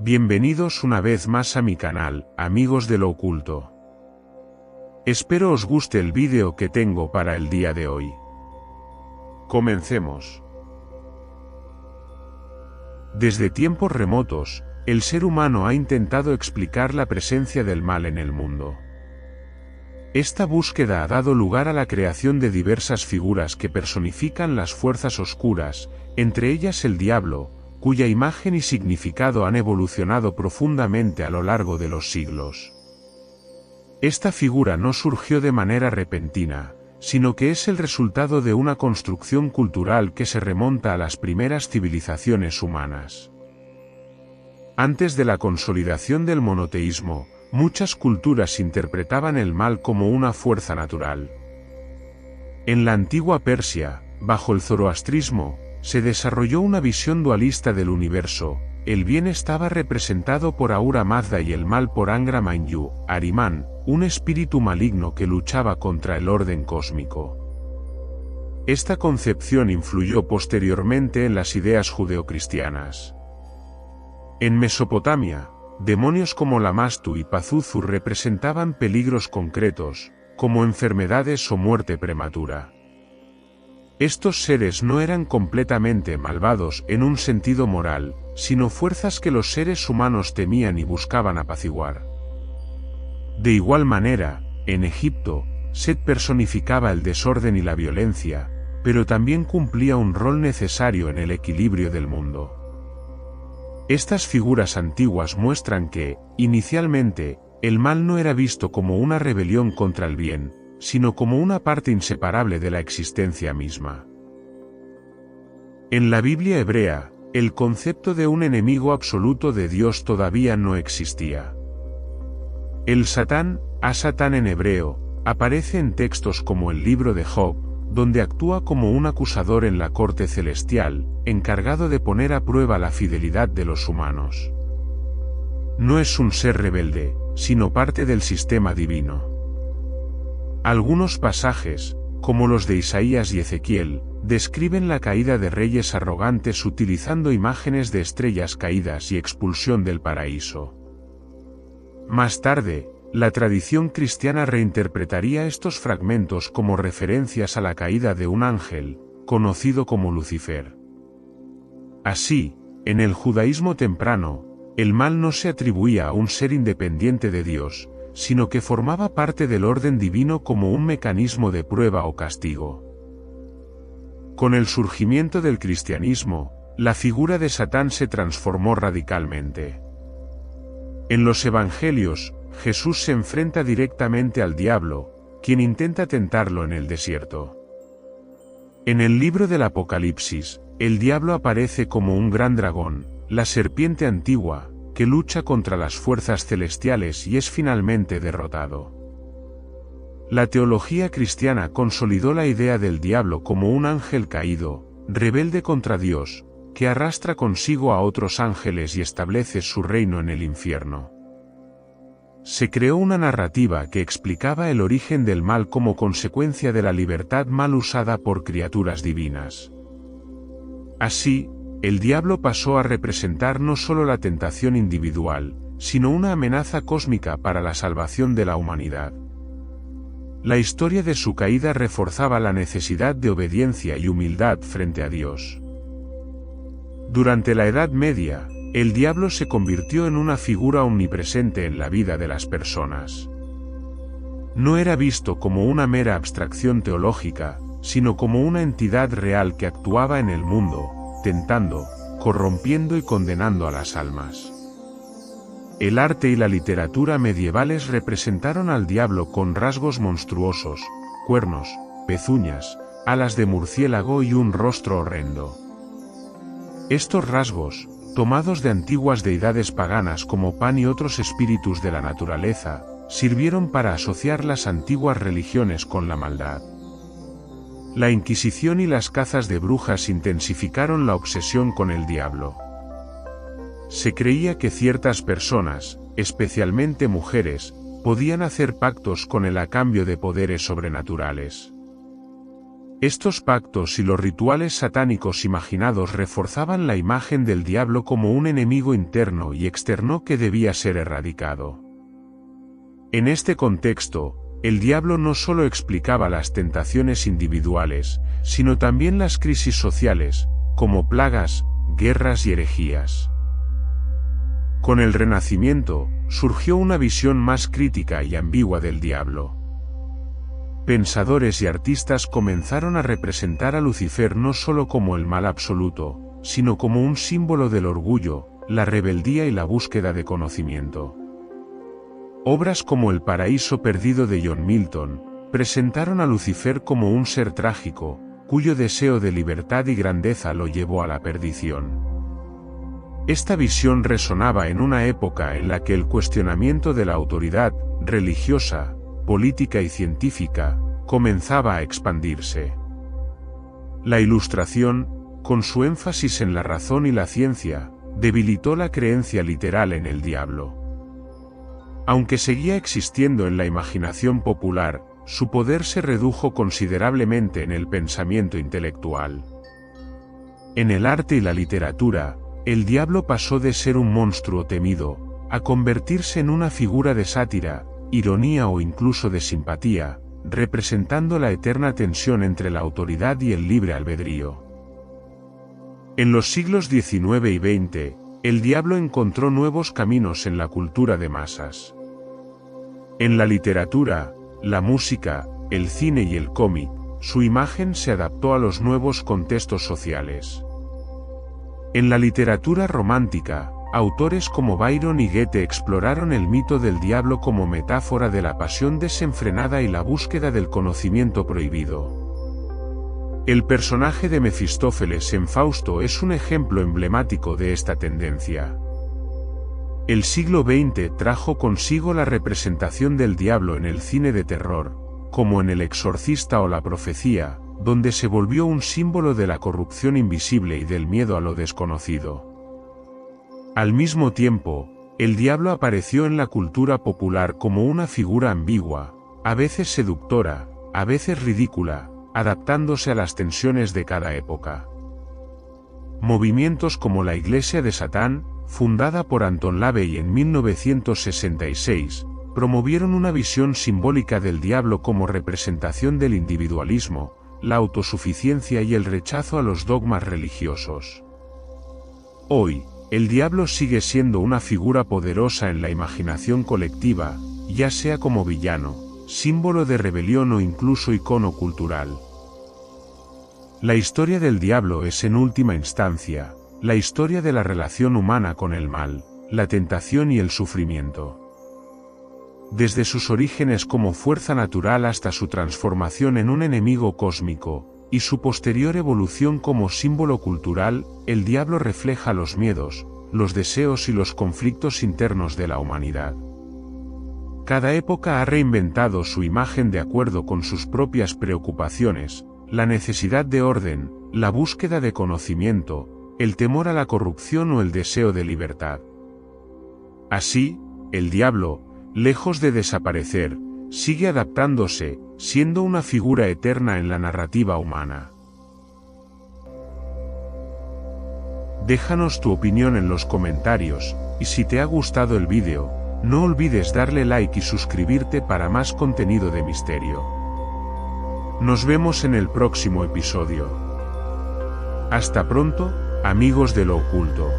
Bienvenidos una vez más a mi canal, amigos de lo oculto. Espero os guste el vídeo que tengo para el día de hoy. Comencemos. Desde tiempos remotos, el ser humano ha intentado explicar la presencia del mal en el mundo. Esta búsqueda ha dado lugar a la creación de diversas figuras que personifican las fuerzas oscuras, entre ellas el diablo, cuya imagen y significado han evolucionado profundamente a lo largo de los siglos. Esta figura no surgió de manera repentina, sino que es el resultado de una construcción cultural que se remonta a las primeras civilizaciones humanas. Antes de la consolidación del monoteísmo, muchas culturas interpretaban el mal como una fuerza natural. En la antigua Persia, bajo el zoroastrismo, se desarrolló una visión dualista del universo. El bien estaba representado por Ahura Mazda y el mal por Angra Mainyu, Ahriman, un espíritu maligno que luchaba contra el orden cósmico. Esta concepción influyó posteriormente en las ideas judeocristianas. En Mesopotamia, demonios como Lamastu y Pazuzu representaban peligros concretos, como enfermedades o muerte prematura. Estos seres no eran completamente malvados en un sentido moral, sino fuerzas que los seres humanos temían y buscaban apaciguar. De igual manera, en Egipto, Set personificaba el desorden y la violencia, pero también cumplía un rol necesario en el equilibrio del mundo. Estas figuras antiguas muestran que, inicialmente, el mal no era visto como una rebelión contra el bien, sino como una parte inseparable de la existencia misma. En la Biblia hebrea, el concepto de un enemigo absoluto de Dios todavía no existía. El Satán, a-Satán en hebreo, aparece en textos como el libro de Job, donde actúa como un acusador en la corte celestial, encargado de poner a prueba la fidelidad de los humanos. No es un ser rebelde, sino parte del sistema divino. Algunos pasajes, como los de Isaías y Ezequiel, describen la caída de reyes arrogantes utilizando imágenes de estrellas caídas y expulsión del paraíso. Más tarde, la tradición cristiana reinterpretaría estos fragmentos como referencias a la caída de un ángel, conocido como Lucifer. Así, en el judaísmo temprano, el mal no se atribuía a un ser independiente de Dios, sino que formaba parte del orden divino como un mecanismo de prueba o castigo. Con el surgimiento del cristianismo, la figura de Satán se transformó radicalmente. En los evangelios, Jesús se enfrenta directamente al diablo, quien intenta tentarlo en el desierto. En el libro del Apocalipsis, el diablo aparece como un gran dragón, la serpiente antigua, que lucha contra las fuerzas celestiales y es finalmente derrotado. La teología cristiana consolidó la idea del diablo como un ángel caído, rebelde contra Dios, que arrastra consigo a otros ángeles y establece su reino en el infierno. Se creó una narrativa que explicaba el origen del mal como consecuencia de la libertad mal usada por criaturas divinas. Así, el diablo pasó a representar no solo la tentación individual, sino una amenaza cósmica para la salvación de la humanidad. La historia de su caída reforzaba la necesidad de obediencia y humildad frente a Dios. Durante la Edad Media, el diablo se convirtió en una figura omnipresente en la vida de las personas. No era visto como una mera abstracción teológica, sino como una entidad real que actuaba en el mundo, tentando, corrompiendo y condenando a las almas. El arte y la literatura medievales representaron al diablo con rasgos monstruosos, cuernos, pezuñas, alas de murciélago y un rostro horrendo. Estos rasgos, tomados de antiguas deidades paganas como Pan y otros espíritus de la naturaleza, sirvieron para asociar las antiguas religiones con la maldad. La Inquisición y las cazas de brujas intensificaron la obsesión con el diablo. Se creía que ciertas personas, especialmente mujeres, podían hacer pactos con él a cambio de poderes sobrenaturales. Estos pactos y los rituales satánicos imaginados reforzaban la imagen del diablo como un enemigo interno y externo que debía ser erradicado. En este contexto, el diablo no solo explicaba las tentaciones individuales, sino también las crisis sociales, como plagas, guerras y herejías. Con el Renacimiento, surgió una visión más crítica y ambigua del diablo. Pensadores y artistas comenzaron a representar a Lucifer no solo como el mal absoluto, sino como un símbolo del orgullo, la rebeldía y la búsqueda de conocimiento. Obras como El paraíso perdido de John Milton presentaron a Lucifer como un ser trágico, cuyo deseo de libertad y grandeza lo llevó a la perdición. Esta visión resonaba en una época en la que el cuestionamiento de la autoridad religiosa, política y científica comenzaba a expandirse. La Ilustración, con su énfasis en la razón y la ciencia, debilitó la creencia literal en el diablo. Aunque seguía existiendo en la imaginación popular, su poder se redujo considerablemente en el pensamiento intelectual. En el arte y la literatura, el diablo pasó de ser un monstruo temido, a convertirse en una figura de sátira, ironía o incluso de simpatía, representando la eterna tensión entre la autoridad y el libre albedrío. En los siglos XIX y XX, el diablo encontró nuevos caminos en la cultura de masas. En la literatura, la música, el cine y el cómic, su imagen se adaptó a los nuevos contextos sociales. En la literatura romántica, autores como Byron y Goethe exploraron el mito del diablo como metáfora de la pasión desenfrenada y la búsqueda del conocimiento prohibido. El personaje de Mefistófeles en Fausto es un ejemplo emblemático de esta tendencia. El siglo XX trajo consigo la representación del diablo en el cine de terror, como en El exorcista o La profecía, donde se volvió un símbolo de la corrupción invisible y del miedo a lo desconocido. Al mismo tiempo, el diablo apareció en la cultura popular como una figura ambigua, a veces seductora, a veces ridícula, adaptándose a las tensiones de cada época. Movimientos como la Iglesia de Satán, fundada por Anton LaVey en 1966, promovieron una visión simbólica del diablo como representación del individualismo, la autosuficiencia y el rechazo a los dogmas religiosos. Hoy, el diablo sigue siendo una figura poderosa en la imaginación colectiva, ya sea como villano, símbolo de rebelión o incluso icono cultural. La historia del diablo es en última instancia, la historia de la relación humana con el mal, la tentación y el sufrimiento. Desde sus orígenes como fuerza natural hasta su transformación en un enemigo cósmico, y su posterior evolución como símbolo cultural, el diablo refleja los miedos, los deseos y los conflictos internos de la humanidad. Cada época ha reinventado su imagen de acuerdo con sus propias preocupaciones, la necesidad de orden, la búsqueda de conocimiento, el temor a la corrupción o el deseo de libertad. Así, el diablo, lejos de desaparecer, sigue adaptándose, siendo una figura eterna en la narrativa humana. Déjanos tu opinión en los comentarios, y si te ha gustado el vídeo, no olvides darle like y suscribirte para más contenido de misterio. Nos vemos en el próximo episodio. Hasta pronto, amigos de lo oculto.